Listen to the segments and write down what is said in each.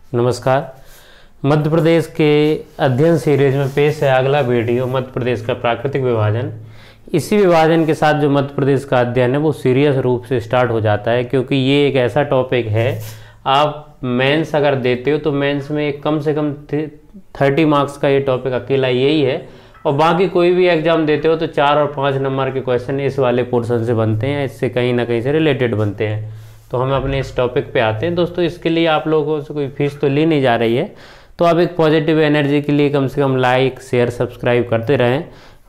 नमस्कार। मध्य प्रदेश के अध्ययन सीरीज में पेश है अगला वीडियो मध्य प्रदेश का प्राकृतिक विभाजन। इसी विभाजन के साथ जो मध्य प्रदेश का अध्ययन है वो सीरियस रूप से स्टार्ट हो जाता है, क्योंकि ये एक ऐसा टॉपिक है, आप मेंस अगर देते हो तो मेंस में कम से कम 30 मार्क्स का ये टॉपिक अकेला यही है, और बाकी कोई भी एग्जाम देते हो तो 4 और 5 नंबर के क्वेश्चन इस वाले पोर्शन से बनते हैं, इससे कहीं ना कहीं से रिलेटेड बनते हैं। तो हम अपने इस टॉपिक पे आते हैं। दोस्तों, इसके लिए आप लोगों से कोई फीस तो ली नहीं जा रही है, तो आप एक पॉजिटिव एनर्जी के लिए कम से कम लाइक शेयर सब्सक्राइब करते रहें,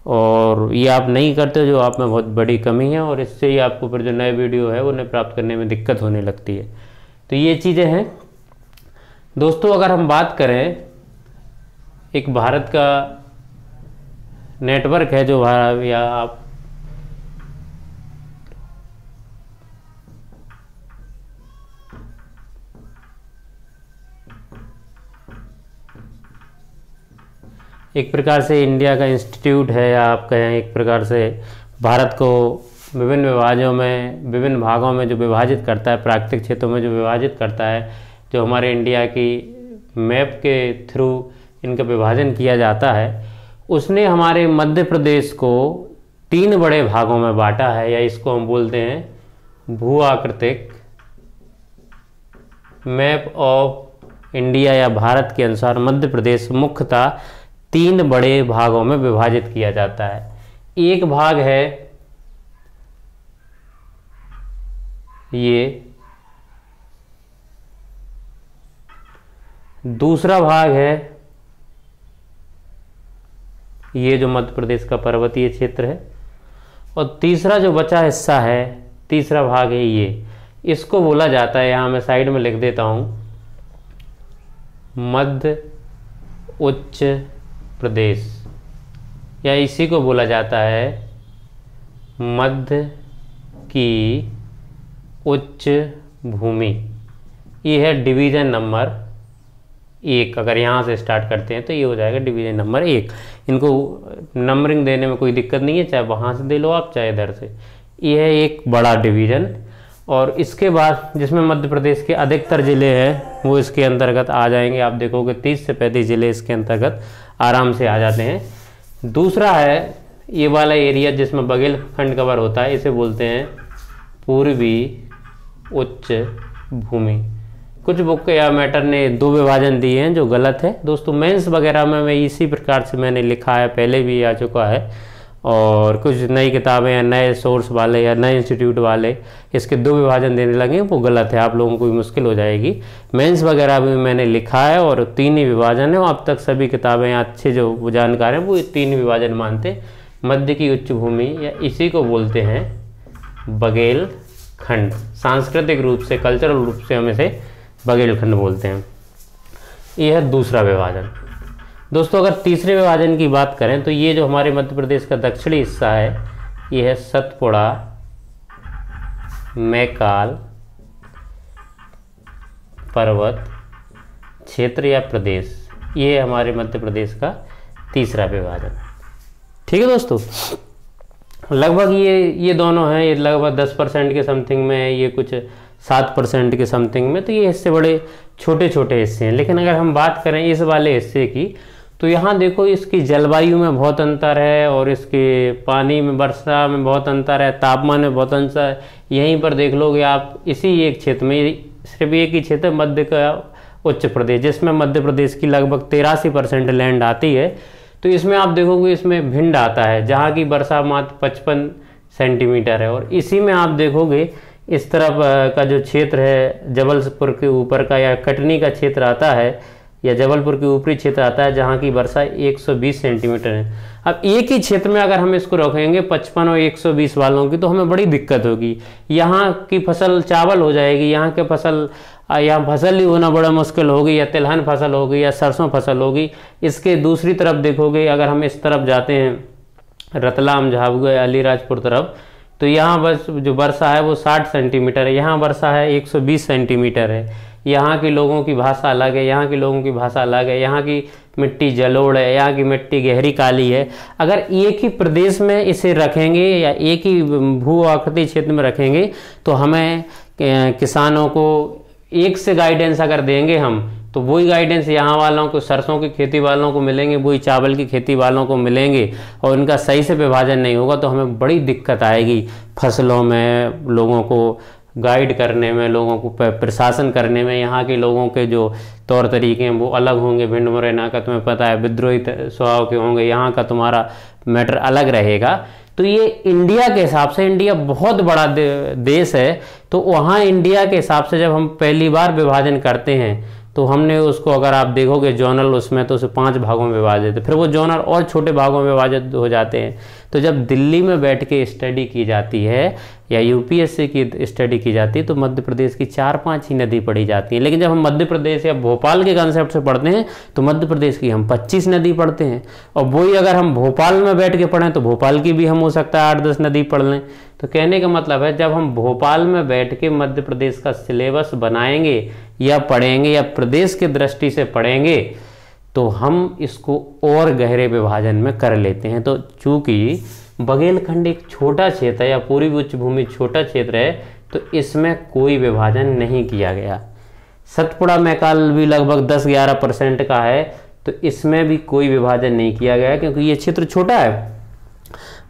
और ये आप नहीं करते जो आप में बहुत बड़ी कमी है, और इससे ही आपको फिर जो नए वीडियो है उन्हें प्राप्त करने में दिक्कत होने लगती है। तो ये चीज़ें हैं दोस्तों। अगर हम बात करें, एक भारत का नेटवर्क है जो या आप एक प्रकार से इंडिया का इंस्टीट्यूट है, या आप कहें एक प्रकार से भारत को विभिन्न विभाजों में, विभिन्न भागों में जो विभाजित करता है, प्राकृतिक क्षेत्रों में जो विभाजित करता है, जो हमारे इंडिया की मैप के थ्रू इनका विभाजन किया जाता है, उसने हमारे मध्य प्रदेश को 3 बड़े भागों में बांटा है, या इसको हम बोलते हैं भू आकृतिक मैप ऑफ इंडिया, या भारत के अनुसार मध्य प्रदेश मुख्यतः 3 बड़े भागों में विभाजित किया जाता है। एक भाग है ये, दूसरा भाग है ये जो मध्य प्रदेश का पर्वतीय क्षेत्र है, और तीसरा जो बचा हिस्सा है, तीसरा भाग है ये, इसको बोला जाता है, यहां मैं साइड में लिख देता हूं, मध्य उच्च प्रदेश, या इसी को बोला जाता है मध्य की उच्च भूमि। ये है डिवीज़न नंबर 1। अगर यहाँ से स्टार्ट करते हैं तो ये हो जाएगा डिवीज़न नंबर 1। इनको नंबरिंग देने में कोई दिक्कत नहीं है, चाहे वहाँ से दे लो आप, चाहे इधर से। ये है एक बड़ा डिवीज़न, और इसके बाद जिसमें मध्य प्रदेश के अधिकतर ज़िले हैं वो इसके अंतर्गत आ जाएंगे। आप देखोगे 30 से 35 ज़िले इसके अंतर्गत आराम से आ जाते हैं। दूसरा है ये वाला एरिया जिसमें बघेलखंड कवर होता है, इसे बोलते हैं पूर्वी उच्च भूमि। कुछ बुक या मैटर ने 2 विभाजन दिए हैं जो गलत है दोस्तों। मेंस वगैरह में मैं इसी प्रकार से मैंने लिखा है, पहले भी आ चुका है, और कुछ नई किताबें या नए सोर्स वाले या नए इंस्टीट्यूट वाले इसके 2 विभाजन देने लगे, वो गलत है, आप लोगों को भी मुश्किल हो जाएगी। मेंस वगैरह भी मैंने लिखा है, और 3 ही विभाजन है, और अब तक सभी किताबें अच्छे जो जानकार हैं वो 3 विभाजन मानते। मध्य की उच्च भूमि, या इसी को बोलते हैं बघेलखंड। सांस्कृतिक रूप से, कल्चरल रूप से हम इसे बघेलखंड बोलते हैं। यह है दूसरा विभाजन दोस्तों। अगर तीसरे विभाजन की बात करें तो ये जो हमारे मध्य प्रदेश का दक्षिणी हिस्सा है, ये है सतपुड़ा, मैकाल पर्वत क्षेत्र या प्रदेश। ये हमारे मध्य प्रदेश का तीसरा विभाजन। ठीक है दोस्तों, लगभग ये दोनों हैं, ये लगभग 10% के समथिंग में है, ये कुछ 7% के समथिंग में। तो ये हिस्से बड़े छोटे छोटे हिस्से हैं। लेकिन अगर हम बात करें इस वाले हिस्से की, तो यहाँ देखो इसकी जलवायु में बहुत अंतर है, और इसके पानी में, वर्षा में बहुत अंतर है, तापमान में बहुत अंतर है। यहीं पर देख लोगे आप, इसी एक क्षेत्र में, सिर्फ एक ही क्षेत्र मध्य का उच्च प्रदेश, जिसमें मध्य प्रदेश की लगभग 83% लैंड आती है। तो इसमें आप देखोगे इसमें भिंड आता है, जहाँ की वर्षा मात्र 55 सेंटीमीटर है। और इसी में आप देखोगे इस तरफ का जो क्षेत्र है जबलपुर के ऊपर का, या कटनी का क्षेत्र आता है, या जबलपुर के ऊपरी क्षेत्र आता है, जहाँ की वर्षा 120 सेंटीमीटर है। अब एक ही क्षेत्र में अगर हम इसको रखेंगे 55 और 120 वालों की, तो हमें बड़ी दिक्कत होगी। यहाँ की फसल चावल हो जाएगी, यहाँ के फसल, यहाँ फसल ही होना बड़ा मुश्किल होगी, या तिलहन फसल होगी, या सरसों फसल होगी। इसके दूसरी तरफ देखोगे, अगर हम इस तरफ जाते हैं रतलाम, झाबुआ, अलीराजपुर तरफ, तो यहाँ बस जो वर्षा है वो 60 सेंटीमीटर है, यहाँ वर्षा है 120 सेंटीमीटर है। यहाँ के लोगों की भाषा अलग है, यहाँ के लोगों की भाषा अलग है, यहाँ की मिट्टी जलोढ़ है, यहाँ की मिट्टी गहरी काली है। अगर एक ही प्रदेश में इसे रखेंगे या एक ही भू आकृति क्षेत्र में रखेंगे तो हमें किसानों को एक से गाइडेंस अगर देंगे हम तो वही गाइडेंस यहाँ वालों को, सरसों की खेती वालों को मिलेंगे, वही चावल की खेती वालों को मिलेंगे, और इनका सही से विभाजन नहीं होगा तो हमें बड़ी दिक्कत आएगी फसलों में, लोगों को गाइड करने में, लोगों को प्रशासन करने में। यहाँ के लोगों के जो तौर तरीके हैं वो अलग होंगे, भिंड मुरैना का तुम्हें पता है विद्रोही स्वभाव के होंगे, यहाँ का तुम्हारा मैटर अलग रहेगा। तो ये इंडिया के हिसाब से, इंडिया बहुत बड़ा देश है, तो वहाँ इंडिया के हिसाब से जब हम पहली बार विभाजन करते हैं तो हमने उसको, अगर आप देखोगे जोनल उसमें, तो उसे 5 भागों में विभाजित है, फिर वो जोनल और छोटे भागों में विभाजित हो जाते हैं। तो जब दिल्ली में बैठ के स्टडी की जाती है या यूपीएससी की स्टडी की जाती है तो मध्य प्रदेश की 4-5 ही नदी पढ़ी जाती है, लेकिन जब हम मध्य प्रदेश या भोपाल के कंसेप्ट से पढ़ते हैं तो मध्य प्रदेश की हम 25 नदी पढ़ते हैं। और वही अगर हम भोपाल में बैठ के पढ़ें तो भोपाल की भी हम हो सकता है 8-10 नदी पढ़ लें। तो कहने का मतलब है जब हम भोपाल में बैठ के मध्य प्रदेश का सिलेबस बनाएंगे या पढ़ेंगे या प्रदेश के दृष्टि से पढ़ेंगे तो हम इसको और गहरे विभाजन में कर लेते हैं। तो चूंकि बघेलखंड एक छोटा क्षेत्र है या पूर्वी उच्च भूमि छोटा क्षेत्र है तो इसमें कोई विभाजन नहीं किया गया। सतपुड़ा मैकाल भी लगभग 10-11% का है, तो इसमें भी कोई विभाजन नहीं किया गया क्योंकि ये क्षेत्र छोटा है।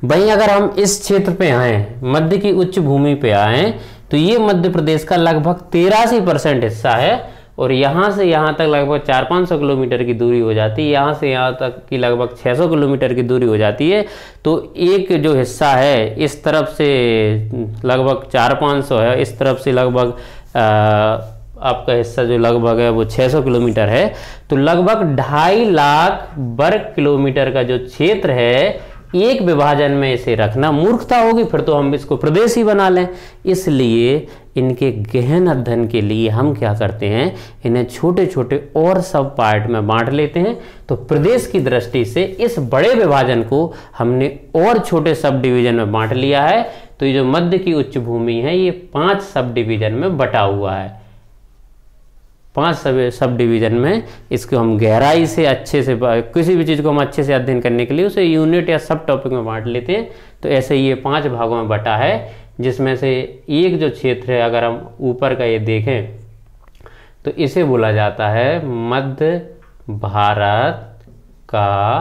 वहीं अगर हम इस क्षेत्र पे आए, मध्य की उच्च भूमि पे आए, तो ये मध्य प्रदेश का लगभग 83% हिस्सा है, और यहाँ से यहाँ तक लगभग 400-500 किलोमीटर की दूरी हो जाती है, यहाँ से यहाँ तक की लगभग 600 किलोमीटर की दूरी हो जाती है। तो एक जो हिस्सा है इस तरफ से लगभग 400-500 है, इस तरफ से लगभग आपका हिस्सा जो लगभग है वो 600 किलोमीटर है। तो लगभग 2.5 लाख वर्ग किलोमीटर का जो क्षेत्र है, एक विभाजन में इसे रखना मूर्खता होगी, फिर तो हम इसको प्रदेश ही बना लें। इसलिए इनके गहन अध्ययन के लिए हम क्या करते हैं, इन्हें छोटे छोटे और सब पार्ट में बांट लेते हैं। तो प्रदेश की दृष्टि से इस बड़े विभाजन को हमने और छोटे सब डिवीजन में बांट लिया है। तो ये जो मध्य की उच्च भूमि है ये 5 सब डिवीजन में बटा हुआ है। 5 सब डिवीजन में इसको हम गहराई से अच्छे से, किसी भी चीज़ को हम अच्छे से अध्ययन करने के लिए उसे यूनिट या सब टॉपिक में बांट लेते हैं। तो ऐसे ये 5 भागों में बटा है, जिसमें से एक जो क्षेत्र है, अगर हम ऊपर का ये देखें तो इसे बोला जाता है मध्य भारत का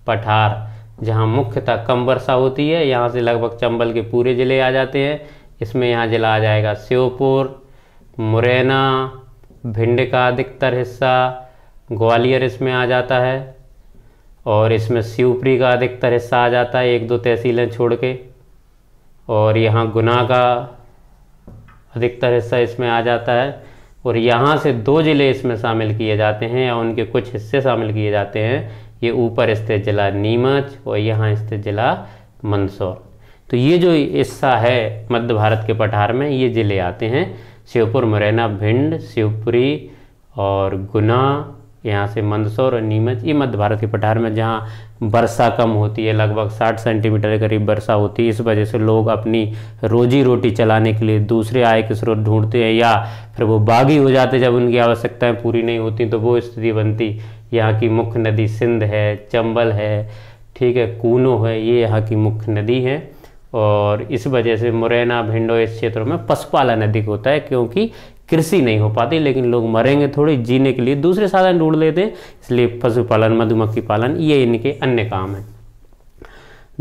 पठार, जहाँ मुख्यतः कम वर्षा होती है। यहाँ से लगभग चंबल के पूरे ज़िले आ जाते हैं। इसमें यहाँ ज़िला आ जाएगा श्योपुर, मुरैना, भिंड का अधिकतर हिस्सा, ग्वालियर इसमें आ जाता है, और इसमें शिवपुरी का अधिकतर हिस्सा आ जाता है, 1-2 तहसीलें छोड़ के, और यहाँ गुना का अधिकतर हिस्सा इसमें आ जाता है। और यहाँ से 2 ज़िले इसमें शामिल किए जाते हैं या उनके कुछ हिस्से शामिल किए जाते हैं। ये ऊपर स्थित जिला नीमच और यहाँ स्थित जिला मंदसौर। तो ये जो हिस्सा है मध्य भारत के पठार में, ये ज़िले आते हैं श्योपुर, मुरैना, भिंड, शिवपुरी और गुना, यहाँ से मंदसौर और नीमच। ये मध्य भारत के पठार में जहाँ वर्षा कम होती है, लगभग 60 सेंटीमीटर के करीब वर्षा होती है। इस वजह से लोग अपनी रोजी रोटी चलाने के लिए दूसरे आय के स्रोत ढूंढते हैं, या फिर वो बागी हो जाते जब उनकी आवश्यकताएं पूरी नहीं होती, तो वो स्थिति बनती। यहाँ की मुख्य नदी सिंध है, चंबल है, ठीक है, कूनो है, ये यहाँ की मुख्य नदी है। और इस वजह से मुरैना, भिंडो इस क्षेत्रों में पशुपालन अधिक होता है, क्योंकि कृषि नहीं हो पाती, लेकिन लोग मरेंगे थोड़ी, जीने के लिए दूसरे साधन ढूंढ लेते हैं, इसलिए पशुपालन, मधुमक्खी पालन, ये इनके अन्य काम है।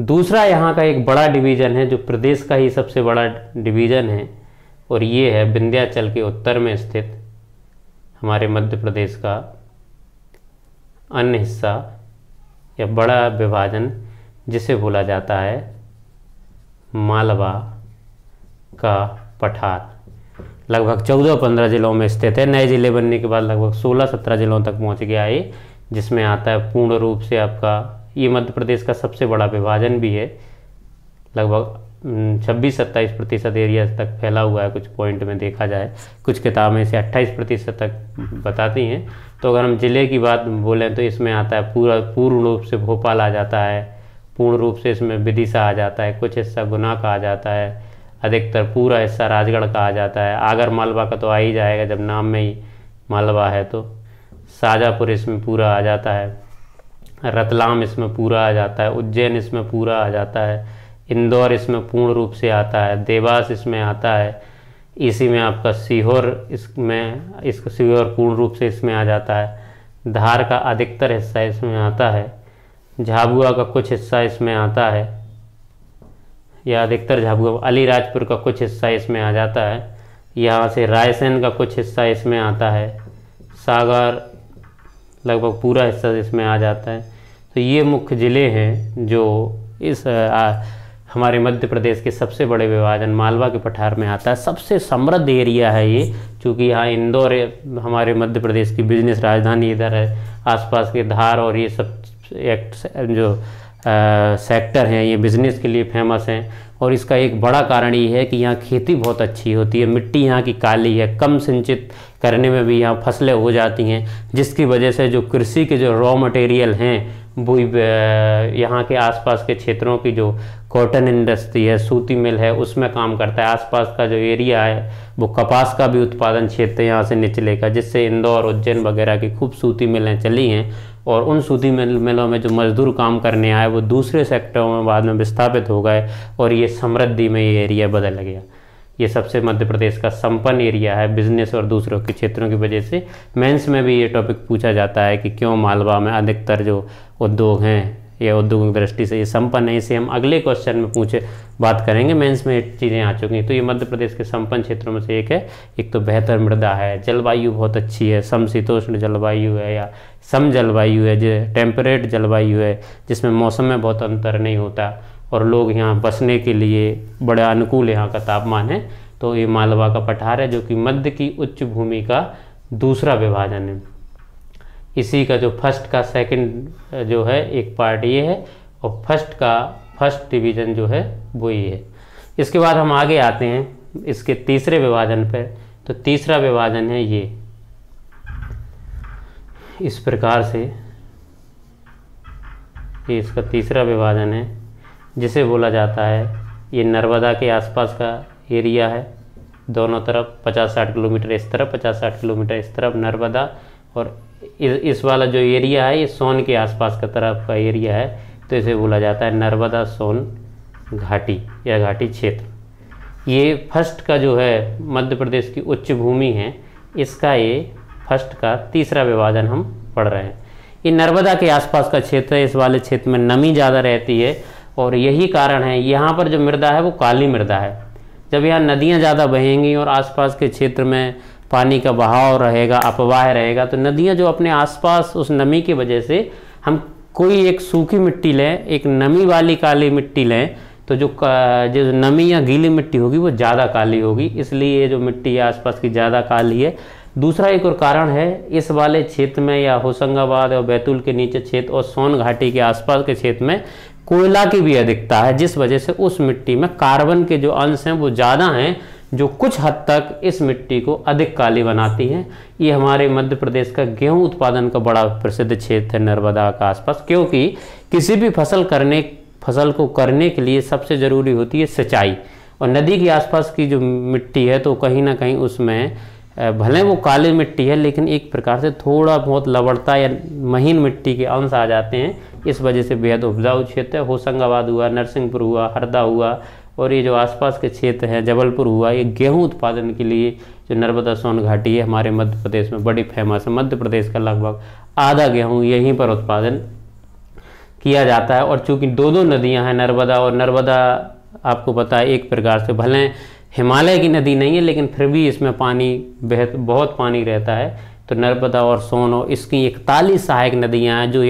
दूसरा यहाँ का एक बड़ा डिवीज़न है जो प्रदेश का ही सबसे बड़ा डिवीज़न है, और ये है विंध्याचल के उत्तर में स्थित हमारे मध्य प्रदेश का अन्य हिस्सा या बड़ा विभाजन, जिसे बोला जाता है मालवा का पठार। लगभग 14-15 जिलों में स्थित है। नए जिले बनने के बाद लगभग 16-17 जिलों तक पहुंच गया है, जिसमें आता है पूर्ण रूप से आपका, ये मध्य प्रदेश का सबसे बड़ा विभाजन भी है। लगभग 26-27% एरिया तक फैला हुआ है, कुछ पॉइंट में देखा जाए। कुछ किताबें इसे 28% तक बताती हैं। तो अगर हम ज़िले की बात बोलें तो इसमें आता है पूर्ण रूप से भोपाल आ जाता है, पूर्ण रूप से इसमें विदिशा आ जाता है, कुछ हिस्सा गुना का आ जाता है, अधिकतर पूरा हिस्सा राजगढ़ का आ जाता है। आगर मालवा का तो आ ही जाएगा जब नाम में ही मालवा है, तो शाजापुर इसमें पूरा आ जाता है, रतलाम इसमें पूरा आ जाता है, उज्जैन इसमें पूरा आ जाता है, इंदौर इसमें पूर्ण रूप से आता है, देवास इसमें आता है, इसी में आपका सीहोर, इसमें इसको सीहोर पूर्ण रूप से इसमें आ जाता है। धार का अधिकतर हिस्सा इसमें आता है। झाबुआ का कुछ हिस्सा इसमें आता है, या अधिकतर झाबुआ। अलीराजपुर का कुछ हिस्सा इसमें आ जाता है। यहाँ से रायसेन का कुछ हिस्सा इसमें आता है। सागर लगभग पूरा हिस्सा इसमें आ जाता है। तो ये मुख्य ज़िले हैं जो इस हमारे मध्य प्रदेश के सबसे बड़े विभाजन मालवा के पठार में आता है। सबसे समृद्ध एरिया है ये, क्योंकि यहाँ इंदौर हमारे मध्य प्रदेश की बिजनेस राजधानी इधर है। आसपास के धार और ये सब जो सेक्टर हैं ये बिज़नेस के लिए फेमस हैं। और इसका एक बड़ा कारण ये है कि यहाँ खेती बहुत अच्छी होती है। मिट्टी यहाँ की काली है, कम सिंचित करने में भी यहाँ फसलें हो जाती हैं, जिसकी वजह से जो कृषि के जो रॉ मटेरियल हैं वो यहाँ के आसपास के क्षेत्रों की जो कॉटन इंडस्ट्री है, सूती मिल है, उसमें काम करता है। आसपास का जो एरिया है वो कपास का भी उत्पादन क्षेत्र यहाँ से निचले का, जिससे इंदौर, उज्जैन वगैरह की खूब सूती मिलें चली हैं। और उन सूती मिलों में जो मजदूर काम करने आए वो दूसरे सेक्टरों में बाद में विस्थापित हो गए और ये समृद्धि में ये एरिया बदल गया। ये सबसे मध्य प्रदेश का संपन्न एरिया है बिजनेस और दूसरों के क्षेत्रों की वजह से। मेंस में भी ये टॉपिक पूछा जाता है कि क्यों मालवा में अधिकतर जो उद्योग हैं या उद्योगों की दृष्टि से ये संपन्न है। इसे हम अगले क्वेश्चन में बात करेंगे। मेंस में ये चीज़ें आ चुकी हैं। तो ये मध्य प्रदेश के संपन्न क्षेत्रों में से एक है। एक तो बेहतर मृदा है, जलवायु बहुत अच्छी है, समशीतोष्ण जलवायु है या सम जलवायु है, जो टेम्परेट जलवायु है, जिसमें मौसम में बहुत अंतर नहीं होता और लोग यहाँ बसने के लिए बड़ा अनुकूल यहाँ का तापमान है। तो ये मालवा का पठार है जो कि मध्य की उच्च भूमि का दूसरा विभाजन है। इसी का जो फर्स्ट का सेकंड जो है एक पार्ट ये है और फर्स्ट डिवीज़न जो है वो ये है। इसके बाद हम आगे आते हैं इसके तीसरे विभाजन पर। तो तीसरा विभाजन है ये इस प्रकार से, ये इसका तीसरा विभाजन है जिसे बोला जाता है, ये नर्मदा के आसपास का एरिया है। दोनों तरफ 50-60 किलोमीटर इस तरफ, 50-60 किलोमीटर इस तरफ नर्मदा, और इस वाला जो एरिया है ये सोन के आसपास का तरफ का एरिया है। तो इसे बोला जाता है नर्मदा सोन घाटी या घाटी क्षेत्र। ये फर्स्ट का जो है मध्य प्रदेश की उच्च भूमि है, इसका ये फर्स्ट का तीसरा विभाजन हम पढ़ रहे हैं। ये नर्मदा के आसपास का क्षेत्र है। इस वाले क्षेत्र में नमी ज़्यादा रहती है और यही कारण है यहाँ पर जो मृदा है वो काली मृदा है। जब यहाँ नदियाँ ज़्यादा बहेंगी और आसपास के क्षेत्र में पानी का बहाव रहेगा, अपवाह रहेगा, तो नदियाँ जो अपने आसपास उस नमी की वजह से, हम कोई एक सूखी मिट्टी लें, एक नमी वाली काली मिट्टी लें, तो जो नमी या गीली मिट्टी होगी वो ज़्यादा काली होगी। इसलिए ये जो मिट्टी है आसपास की ज़्यादा काली है। दूसरा एक और कारण है, इस वाले क्षेत्र में या होशंगाबाद और बैतूल के नीचे क्षेत्र और सोन घाटी के आसपास के क्षेत्र में कोयला की भी अधिकता है, जिस वजह से उस मिट्टी में कार्बन के जो अंश हैं वो ज़्यादा हैं, जो कुछ हद तक इस मिट्टी को अधिक काली बनाती हैं। ये हमारे मध्य प्रदेश का गेहूं उत्पादन का बड़ा प्रसिद्ध क्षेत्र है नर्मदा का आसपास, क्योंकि किसी भी फसल को करने के लिए सबसे ज़रूरी होती है सिंचाई। और नदी के आसपास की जो मिट्टी है तो कहीं ना कहीं उसमें भले वो काली मिट्टी है लेकिन एक प्रकार से थोड़ा बहुत लवड़ता या महीन मिट्टी के अंश आ जाते हैं। इस वजह से बेहद उपजाऊ क्षेत्र है। होशंगाबाद हुआ, नरसिंहपुर हुआ, हरदा हुआ और ये जो आसपास के क्षेत्र हैं जबलपुर हुआ, ये गेहूं उत्पादन के लिए जो नर्मदा सोन घाटी है हमारे मध्य प्रदेश में बड़ी फेमस है। मध्य प्रदेश का लगभग आधा गेहूं यहीं पर उत्पादन किया जाता है। और चूँकि दो नदियाँ हैं नर्मदा, और नर्मदा आपको पता है एक प्रकार से भले हिमालय की नदी नहीं है लेकिन फिर भी इसमें पानी बहुत पानी रहता है। तो नर्मदा और सोन और इसकी 41 सहायक नदियाँ हैं जो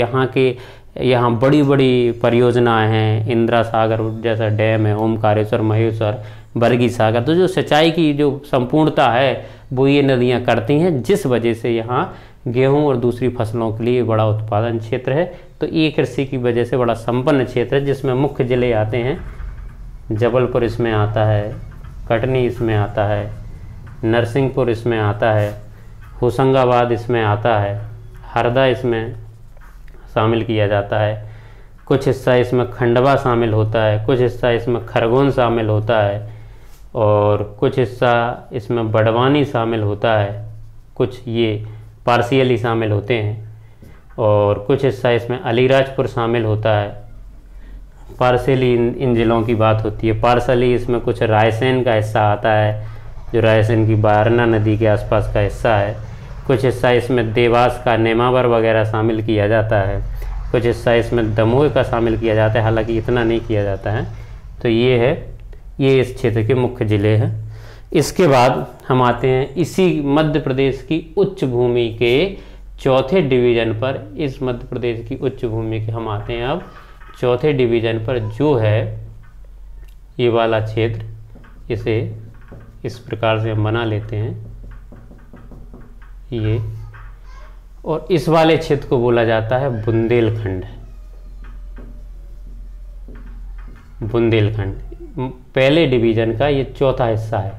यहाँ बड़ी बड़ी परियोजनाएं हैं। इंदिरा सागर जैसा डैम है, ओमकारेश्वर, महेश्वर, बरगी सागर। तो जो सिंचाई की जो संपूर्णता है वो ये नदियाँ करती हैं, जिस वजह से यहाँ गेहूं और दूसरी फसलों के लिए बड़ा उत्पादन क्षेत्र है। तो ये कृषि की वजह से बड़ा संपन्न क्षेत्र है, जिसमें मुख्य जिले आते हैं। जबलपुर इसमें आता है, कटनी इसमें आता है, नरसिंहपुर इसमें आता है, होशंगाबाद इसमें आता है, हरदा इसमें शामिल किया जाता है, कुछ हिस्सा इसमें खंडवा शामिल होता है, कुछ हिस्सा इसमें खरगोन शामिल होता है और कुछ हिस्सा इसमें बड़वानी शामिल होता है। कुछ ये पार्शियली शामिल होते हैं और कुछ हिस्सा इसमें अलीराजपुर शामिल होता है। पार्शियली इन जिलों की बात होती है। पार्शियली इसमें कुछ रायसेन का हिस्सा आता है जो रायसेन की बारना नदी के आसपास का हिस्सा है। कुछ हिस्सा इसमें देवास का नेमावर वगैरह शामिल किया जाता है, कुछ हिस्सा इसमें दमोह का शामिल किया जाता है, हालांकि इतना नहीं किया जाता है। तो ये है, ये इस क्षेत्र के मुख्य ज़िले हैं। इसके बाद हम आते हैं इसी मध्य प्रदेश की उच्च भूमि के चौथे डिवीज़न पर। इस मध्य प्रदेश की उच्च भूमि के हम आते हैं अब चौथे डिवीज़न पर, जो है ये वाला क्षेत्र। इसे इस प्रकार से हम बना लेते हैं ये, और इस वाले क्षेत्र को बोला जाता है बुंदेलखंड। बुंदेलखंड पहले डिवीज़न का ये चौथा हिस्सा है।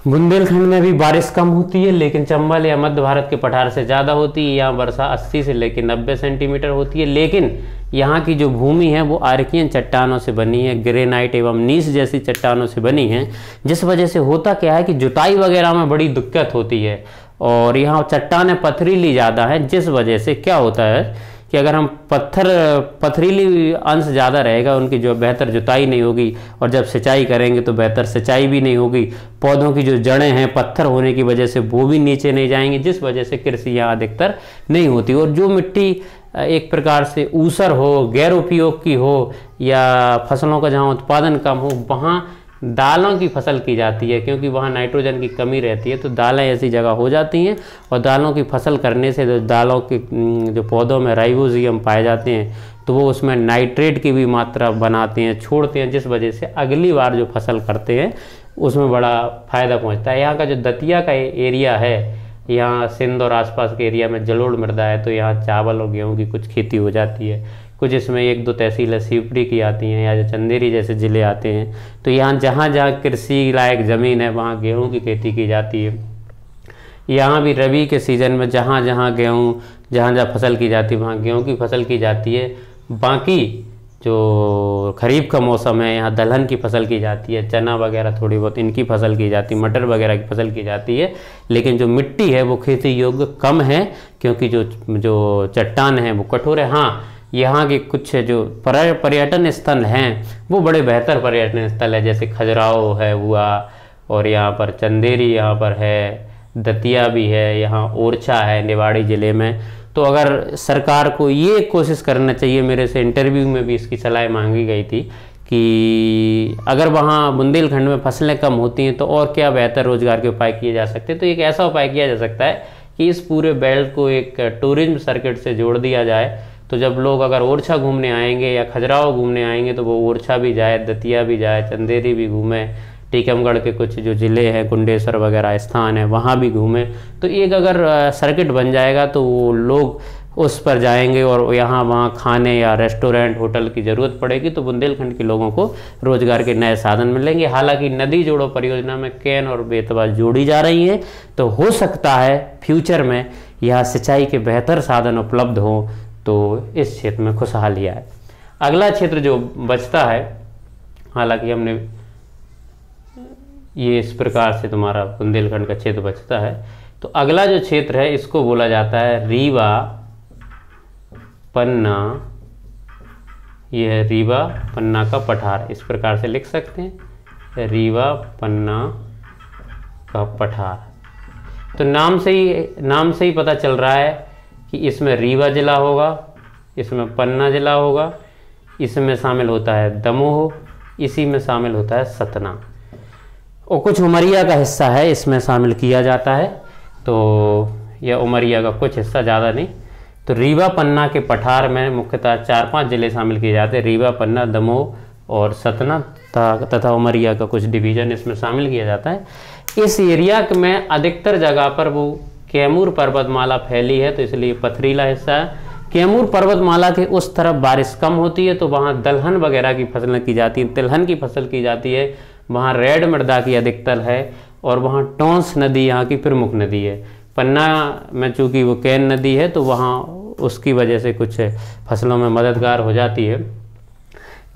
बुंदेलखंड में भी बारिश कम होती है, लेकिन चंबल या मध्य भारत के पठार से ज़्यादा होती है। यहाँ वर्षा 80 से लेकर 90 सेंटीमीटर होती है, लेकिन यहाँ की जो भूमि है वो आर्कियन चट्टानों से बनी है, ग्रेनाइट एवं नीस जैसी चट्टानों से बनी है, जिस वजह से होता क्या है कि जुताई वगैरह में बड़ी दिक्कत होती है। और यहाँ चट्टानें पथरीली ज़्यादा हैं, जिस वजह से क्या होता है कि अगर हम पथरीली अंश ज़्यादा रहेगा, उनकी जो बेहतर जुताई नहीं होगी, और जब सिंचाई करेंगे तो बेहतर सिंचाई भी नहीं होगी। पौधों की जो जड़ें हैं पत्थर होने की वजह से वो भी नीचे नहीं जाएंगी, जिस वजह से कृषि यहाँ अधिकतर नहीं होती। और जो मिट्टी एक प्रकार से ऊसर हो, गैर उपयोग की हो, या फसलों का जहाँ उत्पादन कम हो, वहाँ दालों की फसल की जाती है, क्योंकि वहाँ नाइट्रोजन की कमी रहती है। तो दालें ऐसी जगह हो जाती हैं, और दालों की फसल करने से जो दालों के जो पौधों में राइबोसोम पाए जाते हैं, तो वो उसमें नाइट्रेट की भी मात्रा बनाते हैं, छोड़ते हैं, जिस वजह से अगली बार जो फसल करते हैं उसमें बड़ा फ़ायदा पहुँचता है। यहाँ का जो दतिया का एरिया है, यहाँ सिंध और आसपास के एरिया में जलोढ़ मृदा है, तो यहाँ चावल और गेहूँ की कुछ खेती हो जाती है। कुछ इसमें 1-2 तहसीलें शिवपुरी की आती हैं, या जो चंदेरी जैसे ज़िले आते हैं। तो यहाँ जहाँ जहाँ कृषि लायक ज़मीन है वहाँ गेहूँ की खेती की जाती है। यहाँ भी रबी के सीज़न में जहाँ जहाँ फसल की जाती है वहाँ गेहूँ की फसल की जाती है। बाकी जो खरीफ का मौसम है यहाँ दलहन की फसल की जाती है, चना वगैरह थोड़ी बहुत इनकी फसल की जाती है, मटर वगैरह की फसल की जाती है। लेकिन जो मिट्टी है वो खेती योग्य कम है, क्योंकि जो चट्टान है वो कठोर है। हाँ, यहाँ के कुछ जो पर्यटन स्थल हैं वो बड़े बेहतर पर्यटन स्थल है, जैसे खजुराहो है हुआ, और यहाँ पर चंदेरी यहाँ पर है, दतिया भी है, यहाँ ओरछा है निवाड़ी ज़िले में। तो अगर सरकार को ये कोशिश करना चाहिए, मेरे से इंटरव्यू में भी इसकी सलाह मांगी गई थी कि अगर वहाँ बुंदेलखंड में फसलें कम होती हैं तो और क्या बेहतर रोजगार के उपाय किए जा सकते हैं। तो एक ऐसा उपाय किया जा सकता है कि इस पूरे बेल्ट को एक टूरिज्म सर्किट से जोड़ दिया जाए। तो जब लोग अगर ओरछा घूमने आएंगे या खजुराहो घूमने आएंगे तो वो ओरछा भी जाए, दतिया भी जाए, चंदेरी भी घूमे, टीकमगढ़ के कुछ जो ज़िले हैं कुंडेश्वर वगैरह स्थान है वहाँ भी घूमें। तो एक अगर सर्किट बन जाएगा तो वो लोग उस पर जाएंगे, और यहाँ वहाँ खाने या रेस्टोरेंट होटल की ज़रूरत पड़ेगी तो बुंदेलखंड के लोगों को रोज़गार के नए साधन मिलेंगे। हालांकि नदी जोड़ो परियोजना में कैन और बेतवा जोड़ी जा रही हैं, तो हो सकता है फ्यूचर में यहाँ सिंचाई के बेहतर साधन उपलब्ध हों तो इस क्षेत्र में खुशहाली आए। अगला क्षेत्र जो बचता है, हालांकि हमने ये इस प्रकार से तुम्हारा बुंदेलखंड का क्षेत्र बचता है, तो अगला जो क्षेत्र है इसको बोला जाता है रीवा पन्ना। ये है रीवा पन्ना का पठार, इस प्रकार से लिख सकते हैं, रीवा पन्ना का पठार। तो नाम से ही पता चल रहा है कि इसमें रीवा जिला होगा, इसमें पन्ना जिला होगा, इसमें शामिल होता है दमोह, इसी में शामिल होता है सतना, और कुछ उमरिया का हिस्सा है इसमें शामिल किया जाता है। तो यह उमरिया का कुछ हिस्सा, ज़्यादा नहीं। तो रीवा पन्ना के पठार में मुख्यतः 4-5 ज़िले शामिल किए जाते हैं, रीवा पन्ना दमोह और सतना तथा उमरिया का कुछ डिवीज़न इसमें शामिल किया जाता है। इस एरिया में अधिकतर जगह पर वो कैमूर पर्वतमाला फैली है, तो इसलिए पथरीला हिस्सा है। कैमूर पर्वतमाला के उस तरफ बारिश कम होती है, तो वहाँ दलहन वगैरह की फसलें की जाती हैं, तिलहन की फसल की जाती है। वहाँ रेड मृदा की अधिकतर है, और वहाँ टोंस नदी यहाँ की प्रमुख नदी है। पन्ना में चूँकि वो कैन नदी है तो वहाँ उसकी वजह से कुछ फसलों में मददगार हो जाती है।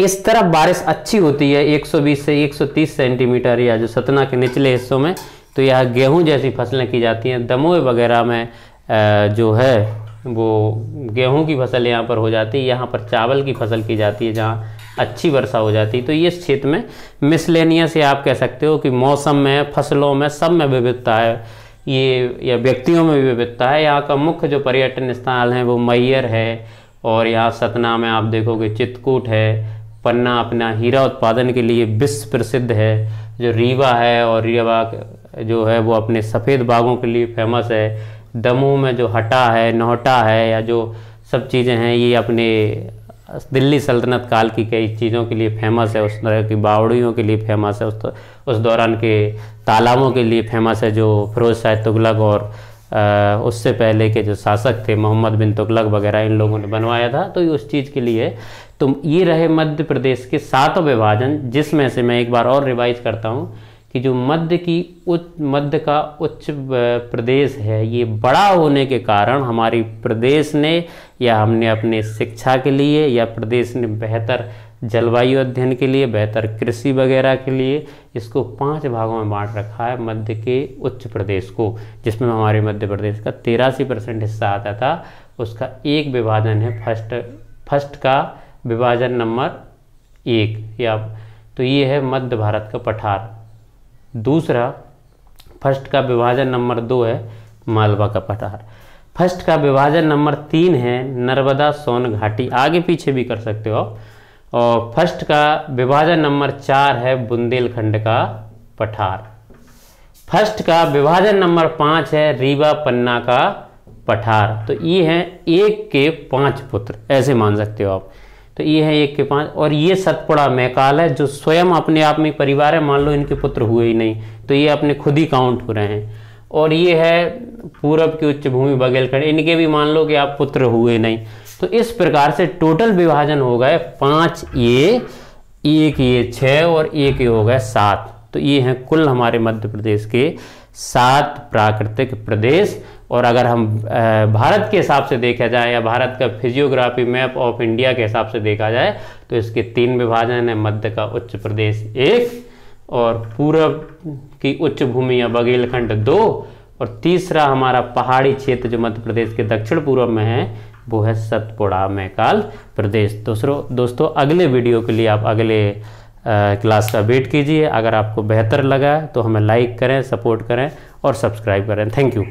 इस तरफ बारिश अच्छी होती है 120 से 130 सेंटीमीटर, या जो सतना के निचले हिस्सों में, तो यह गेहूं जैसी फसलें की जाती हैं। दमोह वगैरह में जो है वो गेहूं की फसल यहाँ पर हो जाती है। यहाँ पर चावल की फसल की जाती है, जहाँ अच्छी वर्षा हो जाती है। तो ये इस क्षेत्र में मिसलेनियस या आप कह सकते हो कि मौसम में, फसलों में, सब में विविधता है ये, या व्यक्तियों में भी विविधता है। यहाँ का मुख्य जो पर्यटन स्थल हैं वो मैहर है, और यहाँ सतना में आप देखोगे चित्रकूट है। पन्ना अपना हीरा उत्पादन के लिए विश्व प्रसिद्ध है। जो रीवा है, और रीवा जो है वो अपने सफ़ेद बागों के लिए फेमस है। दमोह में जो हटा है, नौहटा है, या जो सब चीज़ें हैं ये अपने दिल्ली सल्तनत काल की कई चीज़ों के लिए फेमस है। उस तरह की बावड़ियों के लिए फेमस है। उस दौरान के तालाबों के लिए फेमस है जो फिरोज शाह तुगलक और उससे पहले के जो शासक थे मोहम्मद बिन तुगलक वगैरह इन लोगों ने बनवाया था। तो ये उस चीज़ के लिए है। तो ये रहे मध्य प्रदेश के 7 विभाजन, जिसमें से मैं एक बार और रिवाइज करता हूँ कि जो मध्य का उच्च प्रदेश है, ये बड़ा होने के कारण हमारी प्रदेश ने या हमने अपने शिक्षा के लिए या प्रदेश ने बेहतर जलवायु अध्ययन के लिए, बेहतर कृषि वगैरह के लिए इसको 5 भागों में बांट रखा है मध्य के उच्च प्रदेश को, जिसमें हमारे मध्य प्रदेश का 83% हिस्सा आता था। उसका एक विभाजन है फर्स्ट का विभाजन नंबर 1 या तो ये है मध्य भारत का पठार। दूसरा फर्स्ट का विभाजन नंबर 2 है मालवा का पठार। फर्स्ट का विभाजन नंबर 3 है नर्मदा सोन घाटी, आगे पीछे भी कर सकते हो आप। और फर्स्ट का विभाजन नंबर 4 है बुंदेलखंड का पठार। फर्स्ट का विभाजन नंबर 5 है रीवा पन्ना का पठार। तो ये हैं 1 के 5 पुत्र, ऐसे मान सकते हो आप। तो ये है 1 के 5, और ये सतपुड़ा मैकाल है जो स्वयं अपने आप में परिवार है, मान लो इनके पुत्र हुए ही नहीं तो ये अपने खुद ही काउंट हो रहे हैं। और ये है पूरब की उच्च भूमि बुंदेलखंड, इनके भी मान लो कि आप पुत्र हुए नहीं। तो इस प्रकार से टोटल विभाजन हो गए 5 ये, 1 ये 6 और 1 ये हो गए 7। तो ये हैं कुल हमारे मध्य प्रदेश के 7 प्राकृतिक प्रदेश। और अगर हम भारत के हिसाब से देखा जाए या भारत का फिजियोग्राफी मैप ऑफ इंडिया के हिसाब से देखा जाए तो इसके 3 विभाजन है। मध्य का उच्च प्रदेश 1, और पूरब की उच्च भूमि या बुंदेलखंड 2, और तीसरा हमारा पहाड़ी क्षेत्र जो मध्य प्रदेश के दक्षिण पूर्व में है वो है सतपुड़ा मैकाल प्रदेश। दोस्तों अगले वीडियो के लिए आप अगले क्लास का वेट कीजिए। अगर आपको बेहतर लगा तो हमें लाइक करें, सपोर्ट करें और सब्सक्राइब करें। Thank you.